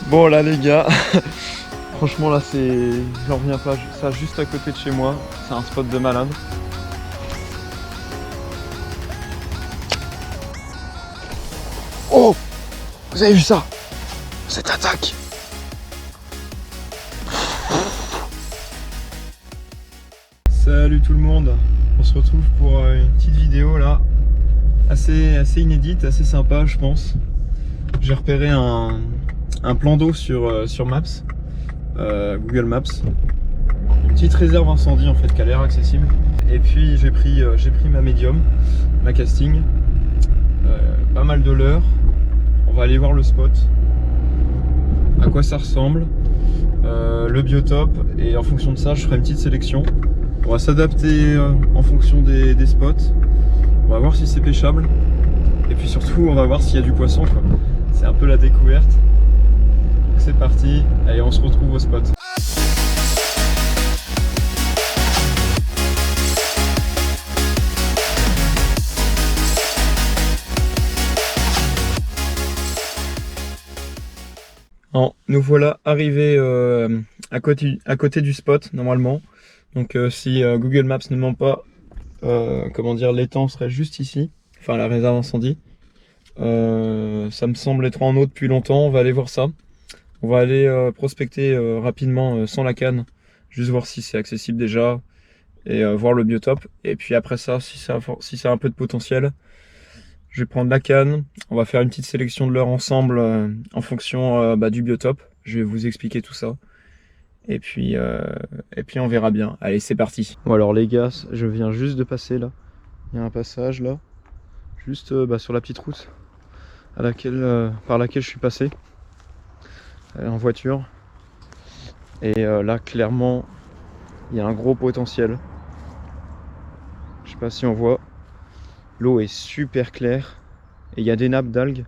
Bon là les gars, franchement là c'est... J'en reviens pas, ça juste à côté de chez moi, c'est un spot de malade. Oh! Vous avez vu ça? Cette attaque! Salut tout le monde, on se retrouve pour une petite vidéo là, assez inédite, assez sympa je pense. J'ai repéré un plan d'eau sur Maps, Google Maps. Une petite réserve incendie en fait qui a l'air accessible. Et puis j'ai pris ma médium, ma casting, pas mal de leurres. On va aller voir le spot, à quoi ça ressemble, le biotope, et en fonction de ça je ferai une petite sélection. On va s'adapter en fonction des spots. On va voir si c'est pêchable. Et puis surtout on va voir s'il y a du poisson quoi. C'est un peu la découverte. C'est parti, allez on se retrouve au spot. Bon, nous voilà arrivés à côté du spot normalement. Donc si Google Maps ne ment pas, comment dire, l'étang serait juste ici, enfin la réserve incendie. Ça me semble être en eau depuis longtemps, on va aller voir ça. On va aller prospecter rapidement sans la canne, juste voir si c'est accessible déjà et voir le biotope. Et puis après ça, si ça a un peu de potentiel, je vais prendre la canne, on va faire une petite sélection de leurres ensemble en fonction du biotope. Je vais vous expliquer tout ça. Et puis on verra bien. Allez, c'est parti. Bon alors les gars, je viens juste de passer là. Il y a un passage là, juste sur la petite route par laquelle je suis passé en voiture. Et là clairement, il y a un gros potentiel. Je sais pas si on voit. L'eau est super claire et il y a des nappes d'algues.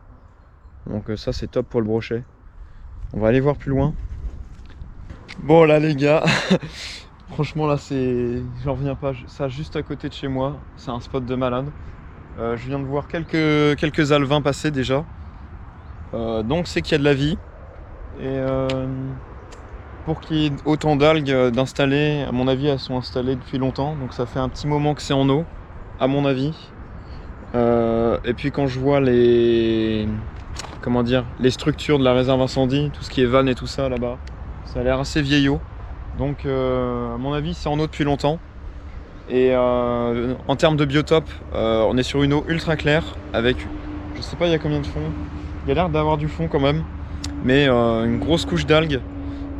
Donc ça c'est top pour le brochet. On va aller voir plus loin. Bon là les gars, franchement là c'est... J'en reviens pas, ça juste à côté de chez moi, c'est un spot de malade. Je viens de voir quelques alevins passer déjà. Donc c'est qu'il y a de la vie. Et pour qu'il y ait autant d'algues d'installer, à mon avis elles sont installées depuis longtemps. Donc ça fait un petit moment que c'est en eau, à mon avis. Et puis quand je vois les structures de la réserve incendie, tout ce qui est vanne et tout ça là-bas, ça a l'air assez vieillot. Donc à mon avis c'est en eau depuis longtemps. Et en termes de biotope, on est sur une eau ultra claire avec, je sais pas il y a combien de fond, il y a l'air d'avoir du fond quand même, mais une grosse couche d'algues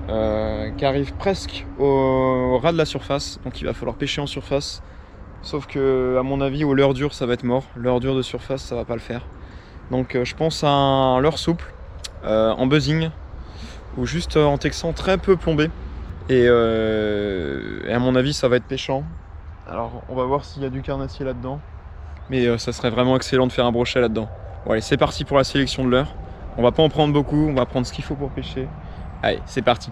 qui arrive presque au ras de la surface. Donc il va falloir pêcher en surface. Sauf que à mon avis au leurre dur ça va être mort, leurre dur de surface ça va pas le faire. Donc je pense à un leurre souple en buzzing ou juste en texan très peu plombé. Et à mon avis ça va être pêchant. Alors on va voir s'il y a du carnassier là-dedans. Mais ça serait vraiment excellent de faire un brochet là-dedans. Bon allez c'est parti pour la sélection de leurre. On va pas en prendre beaucoup, on va prendre ce qu'il faut pour pêcher. Allez c'est parti.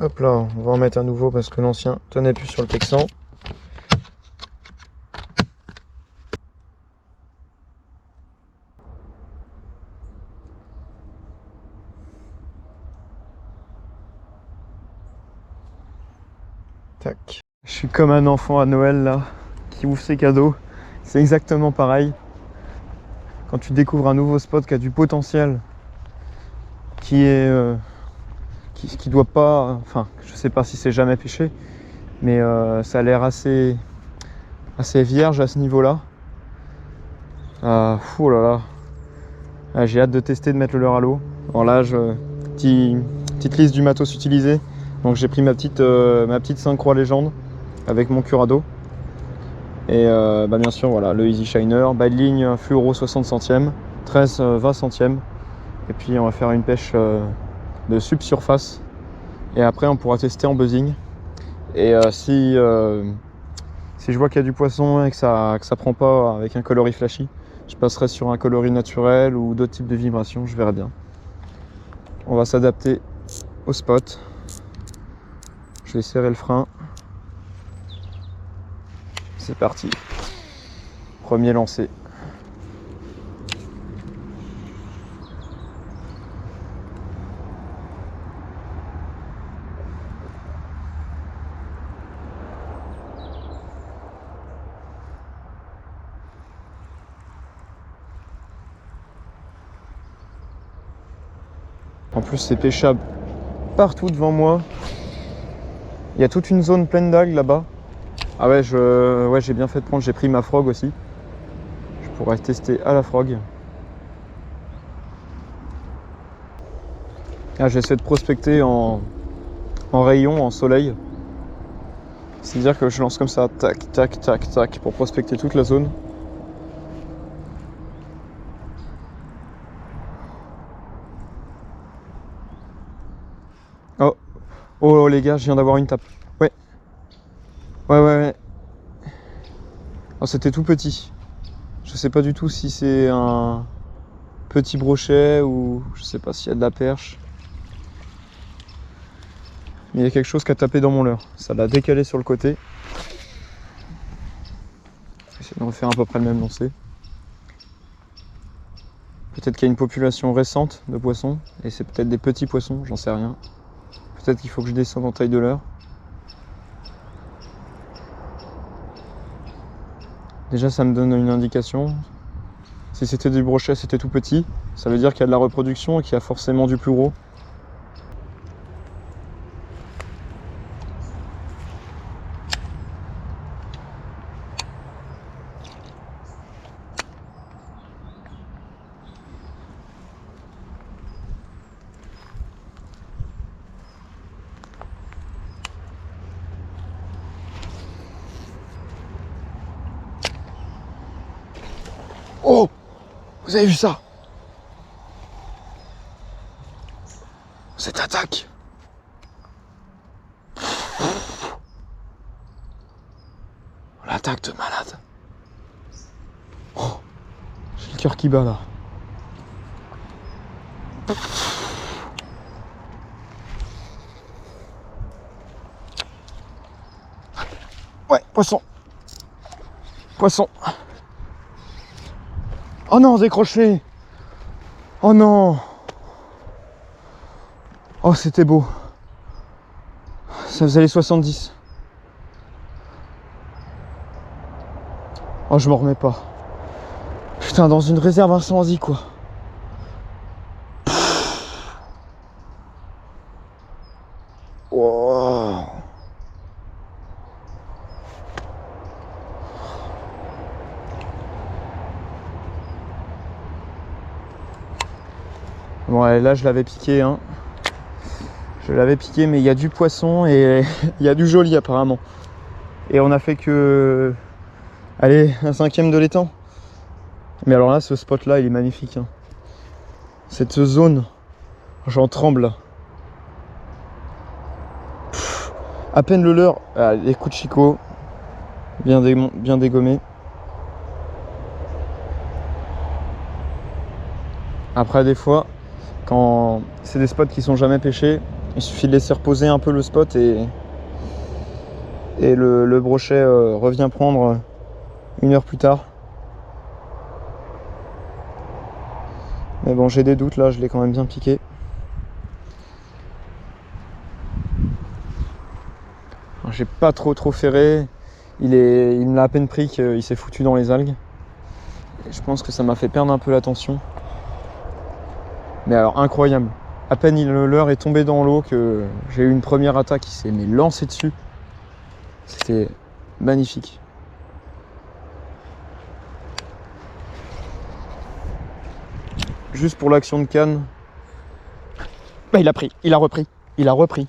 Hop là, on va en mettre un nouveau parce que l'ancien tenait plus sur le texan. Tac. Je suis comme un enfant à Noël là, qui ouvre ses cadeaux. C'est exactement pareil. Quand tu découvres un nouveau spot qui a du potentiel, qui est... qui doit pas... Enfin, je sais pas si c'est jamais pêché, mais ça a l'air assez vierge à ce niveau-là. Oh là là. Ah, j'ai hâte de tester de mettre le leurre à l'eau. Alors là, petite liste du matos utilisé. Donc j'ai pris ma petite 5 croix légende avec mon curado. Et bien sûr, voilà, le Easy Shiner, bas de ligne fluoro 60 centièmes, 13 20 centièmes. Et puis on va faire une pêche de subsurface. Et après on pourra tester en buzzing. Et si je vois qu'il y a du poisson et que ça prend pas avec un coloris flashy, je passerai sur un coloris naturel ou d'autres types de vibrations, je verrai bien. On va s'adapter au spot. Je vais serrer le frein. C'est parti. Premier lancé. En plus, c'est pêchable partout devant moi. Il y a toute une zone pleine d'algues là-bas. Ah ouais, j'ai bien fait de prendre, j'ai pris ma frog aussi. Je pourrais tester à la frog. Ah, j'essaie de prospecter en rayon, en soleil. C'est-à-dire que je lance comme ça, tac, tac, tac, tac, pour prospecter toute la zone. Oh, oh les gars, je viens d'avoir une tape. Ouais, ouais. Oh, c'était tout petit. Je sais pas du tout si c'est un petit brochet ou je sais pas s'il y a de la perche. Mais il y a quelque chose qui a tapé dans mon leurre. Ça l'a décalé sur le côté. Je vais essayer de refaire à peu près le même lancer. Peut-être qu'il y a une population récente de poissons. Et c'est peut-être des petits poissons, j'en sais rien. Peut-être qu'il faut que je descende en taille de leurre. Déjà ça me donne une indication. Si c'était du brochet, c'était tout petit. Ça veut dire qu'il y a de la reproduction et qu'il y a forcément du plus gros. Oh! Vous avez vu ça? Cette attaque! L'attaque de malade! Oh! J'ai le cœur qui bat là. Ouais, poisson! Poisson! Oh non, décroché! Oh non! Oh, c'était beau. Ça faisait les 70. Oh, je m'en remets pas. Putain, dans une réserve incendie, quoi. Wow. Bon, ouais, là, je l'avais piqué, hein. Je l'avais piqué, mais il y a du poisson et il y a du joli, apparemment. Et on a fait que... Allez, un cinquième de l'étang. Mais alors là, ce spot-là, il est magnifique, hein. Cette zone, j'en tremble. Pff, à peine le leurre, les coups de chicot, bien dégommés. Après, des fois, quand c'est des spots qui sont jamais pêchés, il suffit de laisser reposer un peu le spot et le brochet revient prendre 1 heure plus tard. Mais bon, j'ai des doutes là, je l'ai quand même bien piqué. J'ai pas trop ferré. Il me l'a à peine pris qu'il s'est foutu dans les algues. Et je pense que ça m'a fait perdre un peu l'attention. Mais alors incroyable. À peine le leurre est tombé dans l'eau que j'ai eu une première attaque qui s'est lancée dessus. C'était magnifique. Juste pour l'action de canne. Bah, il a repris. Il a repris.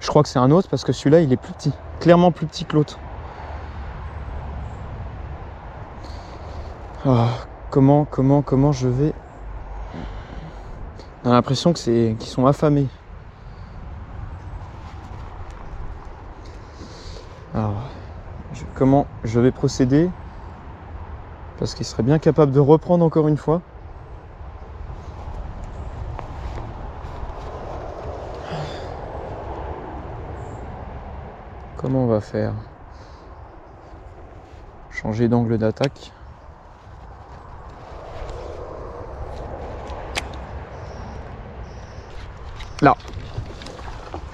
Je crois que c'est un autre parce que celui-là il est plus petit. Clairement plus petit que l'autre. Oh, comment je vais... On a l'impression que qu'ils sont affamés. Alors, comment je vais procéder? Parce qu'il serait bien capable de reprendre encore une fois. Comment on va faire? Changer d'angle d'attaque.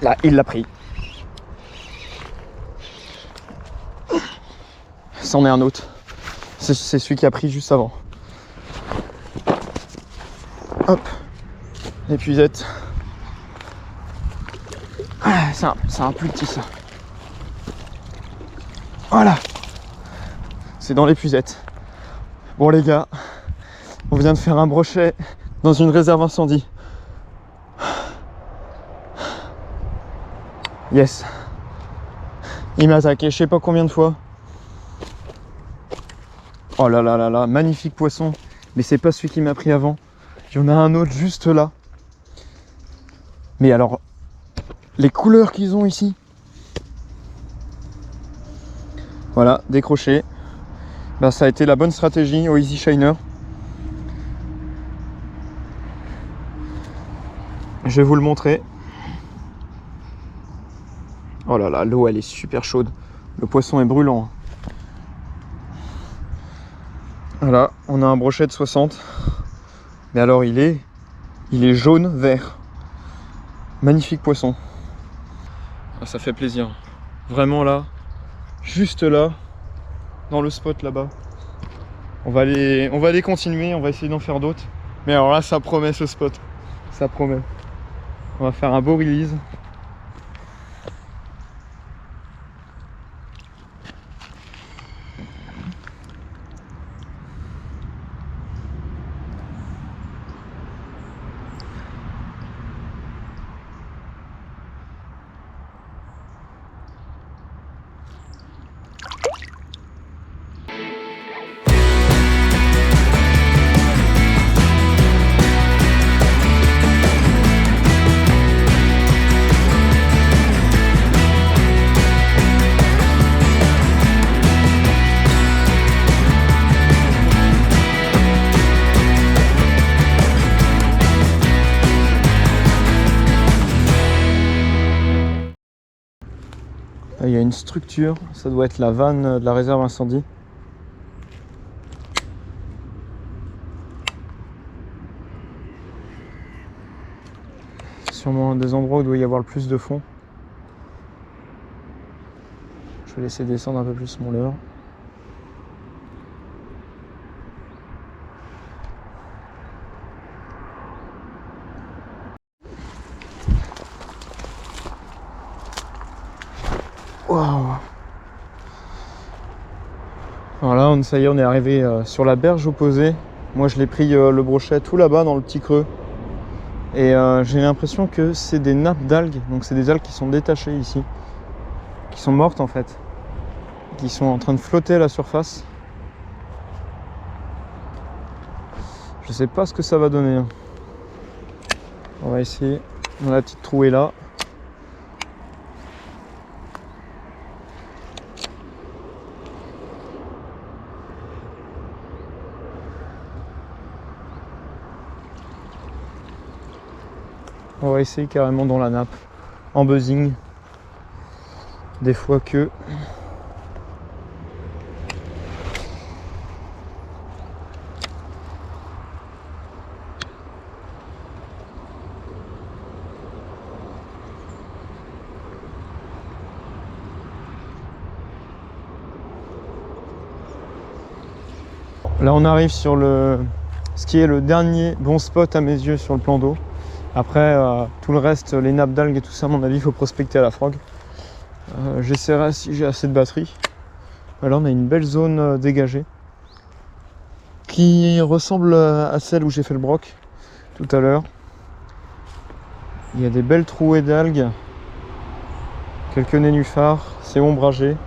Là, il l'a pris. c'en est un autre. C'est celui qui a pris juste avant. Hop, l'épuisette. Ah, c'est un plus petit ça. Voilà. C'est dans l'épuisette. Bon les gars, on vient de faire un brochet dans une réserve incendie. Yes. Il m'a attaqué je sais pas combien de fois. Oh là là là là, magnifique poisson. Mais c'est pas celui qui m'a pris avant. Il y en a un autre juste là. Mais alors, les couleurs qu'ils ont ici. Voilà, décroché. Ben, ça a été la bonne stratégie au Easy Shiner. Je vais vous le montrer. Oh là là, l'eau elle est super chaude. Le poisson est brûlant. Voilà, on a un brochet de 60. Mais alors il est jaune-vert. Magnifique poisson. Ah, ça fait plaisir. Vraiment là, juste là, dans le spot là-bas. On va aller continuer, on va essayer d'en faire d'autres. Mais alors là, ça promet ce spot. Ça promet. On va faire un beau release. Il y a une structure, ça doit être la vanne de la réserve incendie. Sûrement un des endroits où il doit y avoir le plus de fond. Je vais laisser descendre un peu plus mon leurre. Waouh! Voilà, ça y est, on est arrivé sur la berge opposée. Moi, je l'ai pris le brochet tout là-bas dans le petit creux. Et j'ai l'impression que c'est des nappes d'algues. Donc, c'est des algues qui sont détachées ici, qui sont mortes en fait, qui sont en train de flotter à la surface. Je sais pas ce que ça va donner. Hein. On va essayer. Dans la petite trouée là. On va essayer carrément dans la nappe, en buzzing. Des fois que... Là on arrive sur ce qui est le dernier bon spot à mes yeux sur le plan d'eau. Après tout le reste, les nappes d'algues et tout ça, à mon avis, il faut prospecter à la frog. J'essaierai si j'ai assez de batterie. Là on a une belle zone dégagée qui ressemble à celle où j'ai fait le broc tout à l'heure. Il y a des belles trouées d'algues, quelques nénuphars, c'est ombragé.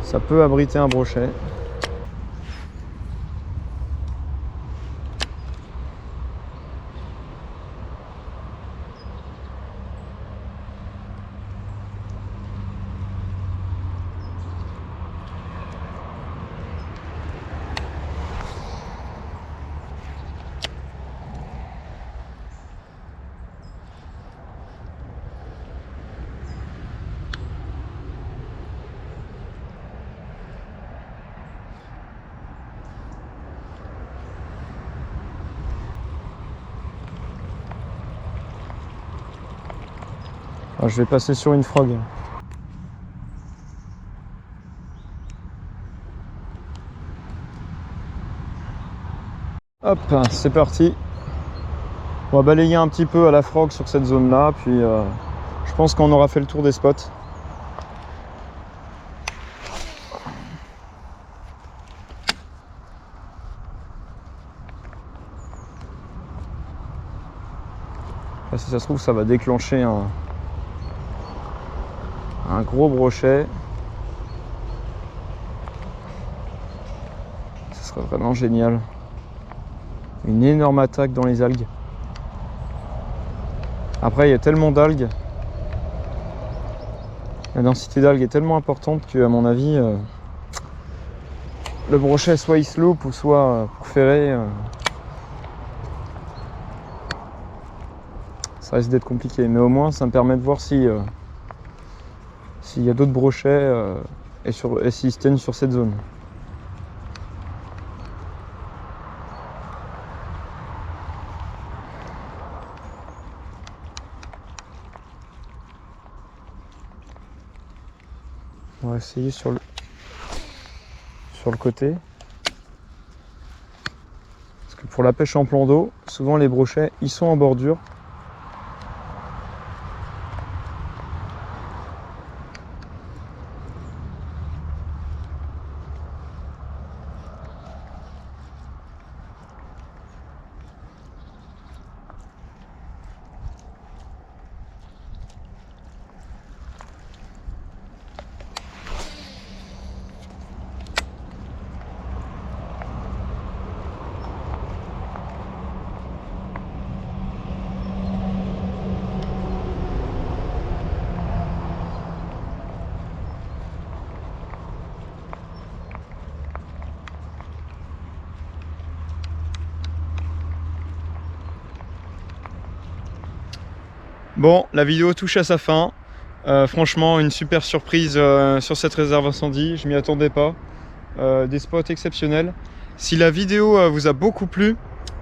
Ça peut abriter un brochet. Alors, je vais passer sur une frog. Hop, c'est parti. On va balayer un petit peu à la frog sur cette zone là, puis je pense qu'on aura fait le tour des spots. Là, si ça se trouve, ça va déclencher un gros brochet. Ce serait vraiment génial. Une énorme attaque dans les algues. Après, il y a tellement d'algues. La densité d'algues est tellement importante que, à mon avis, le brochet, soit il se loupe ou soit pour ferrer, ça risque d'être compliqué. Mais au moins, ça me permet de voir si s'il y a d'autres brochets et s'ils se tiennent sur cette zone. On va essayer sur le côté. Parce que pour la pêche en plan d'eau, souvent les brochets, ils sont en bordure. Bon, la vidéo touche à sa fin. Franchement, une super surprise sur cette réserve incendie. Je m'y attendais pas. Des spots exceptionnels. Si la vidéo vous a beaucoup plu,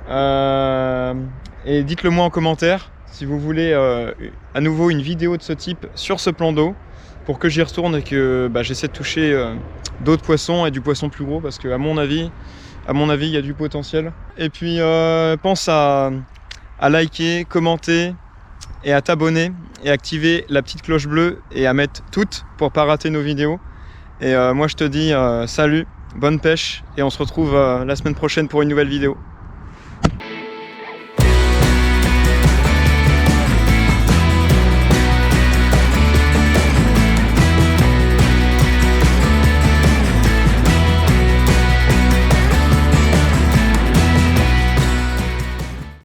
et dites-le moi en commentaire si vous voulez à nouveau une vidéo de ce type sur ce plan d'eau pour que j'y retourne et que j'essaie de toucher d'autres poissons et du poisson plus gros parce que à mon avis il y a du potentiel. Et puis pense à liker, commenter et à t'abonner et activer la petite cloche bleue et à mettre toutes pour pas rater nos vidéos. Et moi je te dis salut, bonne pêche et on se retrouve la semaine prochaine pour une nouvelle vidéo.